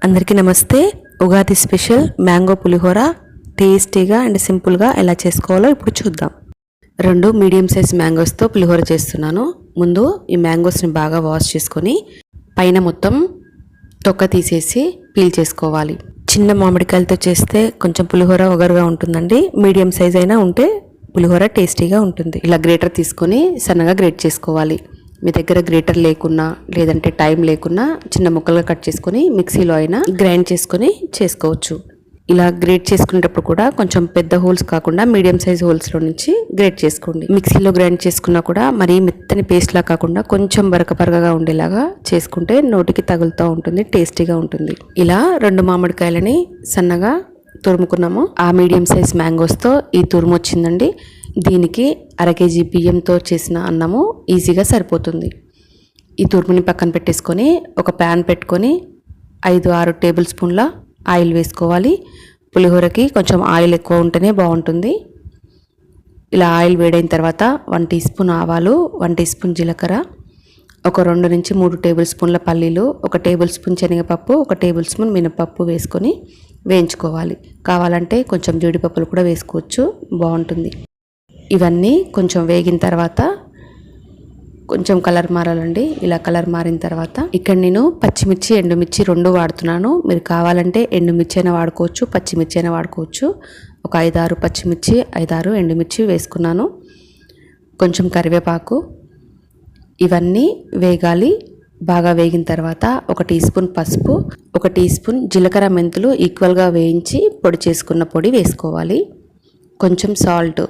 అందరికీ నమస్తే. Ugadi special mango పులిహోర టేస్టీగా అండ్ సింపుల్గా ఎలా చేసుకోవాలో ఇప్పుడు చూద్దాం. 2 మీడియం సైజ్ మ్యాంగోస్తో పులిహోర చేస్తున్నాను. ముందు ఈ మ్యాంగోస్ని బాగా వాష్ చేసుకొని పైన మొత్తం తొక్క తీసేసి పీల్ చేసుకోవాలి. చిన్న మామిడికాయలతో చేస్తే కొంచెం పులిహోర ఒగరుగా ఉంటుందండి. మీడియం సైజ్ అయినా ఉంటే పులిహోర టేస్టీగా ఉంటుంది. ఇలా గ్రేటర్ తీసుకొని సన్నగా గ్రేట్ చేసుకోవాలి. మీ దగ్గర గ్రేటర్ లేకున్నా లేదంటే టైం లేకున్నా చిన్న ముక్కలుగా కట్ చేసుకొని మిక్సీలో అయినా గ్రైండ్ చేసుకొని చేసుకోవచ్చు. ఇలా గ్రేట్ చేసుకునేటప్పుడు కూడా కొంచెం పెద్ద హోల్స్ కాకుండా మీడియం సైజ్ హోల్స్లో నుంచి గ్రేట్ చేసుకోండి. మిక్సీలో గ్రైండ్ చేసుకున్నా కూడా మరీ మెత్తని పేస్ట్లా కాకుండా కొంచెం బరకపరగగా ఉండేలాగా చేసుకుంటే నోటికి తగులుతూ ఉంటుంది, టేస్టీగా ఉంటుంది. ఇలా 2 మామిడికాయలని సన్నగా తురుముకున్నాము. ఆ మీడియం సైజ్ మ్యాంగోస్తో ఈ తురుము వచ్చిందండి. దీనికి 1/2 kg బియ్యంతో చేసిన అన్నము ఈజీగా సరిపోతుంది. ఈ తురుముని పక్కన పెట్టేసుకొని ఒక ప్యాన్ పెట్టుకొని 5-6 టేబుల్ స్పూన్ల ఆయిల్ వేసుకోవాలి. పులిహోరకి కొంచెం ఆయిల్ ఎక్కువ ఉంటేనే బాగుంటుంది. ఇలా ఆయిల్ వేడైన తర్వాత 1 టీ స్పూన్ ఆవాలు, 1 టీ స్పూన్ జీలకర్ర, ఒక 2 నుంచి 3 టేబుల్ స్పూన్ల పల్లీలు, 1 టేబుల్ స్పూన్ శనగపప్పు, 1 టేబుల్ స్పూన్ మినపప్పు వేసుకొని వేయించుకోవాలి. కావాలంటే కొంచెం జీడిపప్పులు కూడా వేసుకోవచ్చు, బాగుంటుంది. ఇవన్నీ కొంచెం వేగిన తర్వాత కొంచెం కలర్ మారాలండి. ఇలా కలర్ మారిన తర్వాత ఇక్కడ నేను పచ్చిమిర్చి, ఎండుమిర్చి 2 వాడుతున్నాను. మీరు కావాలంటే ఎండుమిర్చి అయినా వాడుకోవచ్చు, పచ్చిమిర్చి అయినా వాడుకోవచ్చు. ఒక 5-6 పచ్చిమిర్చి, 5-6 ఎండుమిర్చి వేసుకున్నాను. కొంచెం కరివేపాకు. ఇవన్నీ వేగాలి. బాగా వేగిన తర్వాత 1 టీ స్పూన్ పసుపు, 1 టీ స్పూన్ జీలకర్ర, మెంతులు ఈక్వల్గా వేయించి పొడి చేసుకున్న పొడి వేసుకోవాలి. కొంచెం సాల్ట్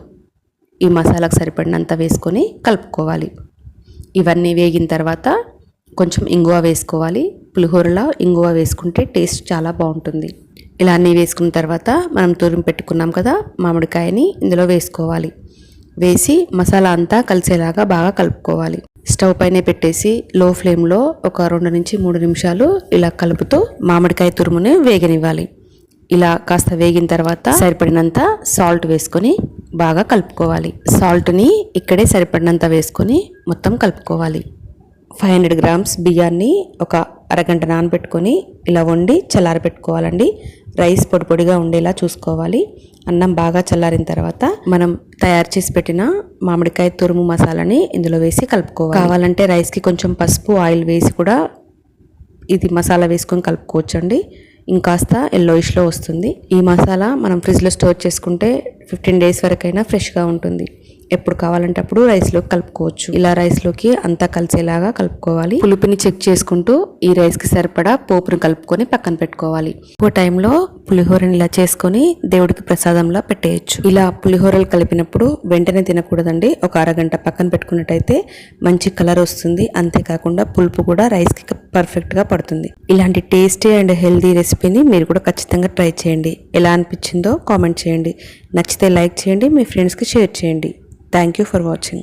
ఈ మసాలాకు సరిపడినంత వేసుకొని కలుపుకోవాలి. ఇవన్నీ వేగిన తర్వాత కొంచెం ఇంగువ వేసుకోవాలి. పులిహోరలో ఇంగువ వేసుకుంటే టేస్ట్ చాలా బాగుంటుంది. ఇలా అన్నీ వేసుకున్న తర్వాత మనం తురిమి పెట్టుకున్నాం కదా మామిడికాయని ఇందులో వేసుకోవాలి. వేసి మసాలా అంతా కలిసేలాగా బాగా కలుపుకోవాలి. స్టవ్ పైన పెట్టేసి లో ఫ్లేమ్లో ఒక 2 నుంచి 3 నిమిషాలు ఇలా కలుపుతూ మామిడికాయ తురుముని వేగనివ్వాలి. ఇలా కాస్త వేగిన తర్వాత సరిపడినంత సాల్ట్ వేసుకొని బాగా కలుపుకోవాలి. సాల్ట్ని ఇక్కడే సరిపడినంత వేసుకొని మొత్తం కలుపుకోవాలి. 500 గ్రామ్స్ బియ్యాన్ని ఒక అరగంట నానబెట్టుకొని ఇలా వండి చల్లారి పెట్టుకోవాలండి. రైస్ పొడి పొడిగా ఉండేలా చూసుకోవాలి. అన్నం బాగా చల్లారిన తర్వాత మనం తయారు చేసి పెట్టిన మామిడికాయ తురుము మసాలాని ఇందులో వేసి కలుపుకోవాలి. కావాలంటే రైస్కి కొంచెం పసుపు, ఆయిల్ వేసి కూడా ఇది మసాలా వేసుకొని కలుపుకోవచ్చండి. ఇంకాస్త ఎల్లోయిష్లో వస్తుంది. ఈ మసాలా మనం ఫ్రిడ్జ్లో స్టోర్ చేసుకుంటే 15 డేస్ వరకైనా ఫ్రెష్గా ఉంటుంది. ఎప్పుడు కావాలంటే అప్పుడు రైస్లోకి కలుపుకోవచ్చు. ఇలా రైస్లోకి అంతా కలిసేలాగా కలుపుకోవాలి. పులుపుని చెక్ చేసుకుంటూ ఈ రైస్కి సరిపడా పోపుని కలుపుకొని పక్కన పెట్టుకోవాలి. ఒక టైంలో పులిహోరని ఇలా చేసుకొని దేవుడికి ప్రసాదంలా పెట్టేయచ్చు. ఇలా పులిహోరలు కలిపినప్పుడు వెంటనే తినకూడదండి. ఒక అరగంట పక్కన పెట్టుకున్నట్టయితే మంచి కలర్ వస్తుంది. అంతేకాకుండా పులుపు కూడా రైస్కి పర్ఫెక్ట్గా పడుతుంది. ఇలాంటి టేస్టీ అండ్ హెల్దీ రెసిపీని మీరు కూడా ఖచ్చితంగా ట్రై చేయండి. ఎలా అనిపించిందో కామెంట్ చేయండి. నచ్చితే లైక్ చేయండి, మీ ఫ్రెండ్స్కి షేర్ చేయండి. Thank you for watching.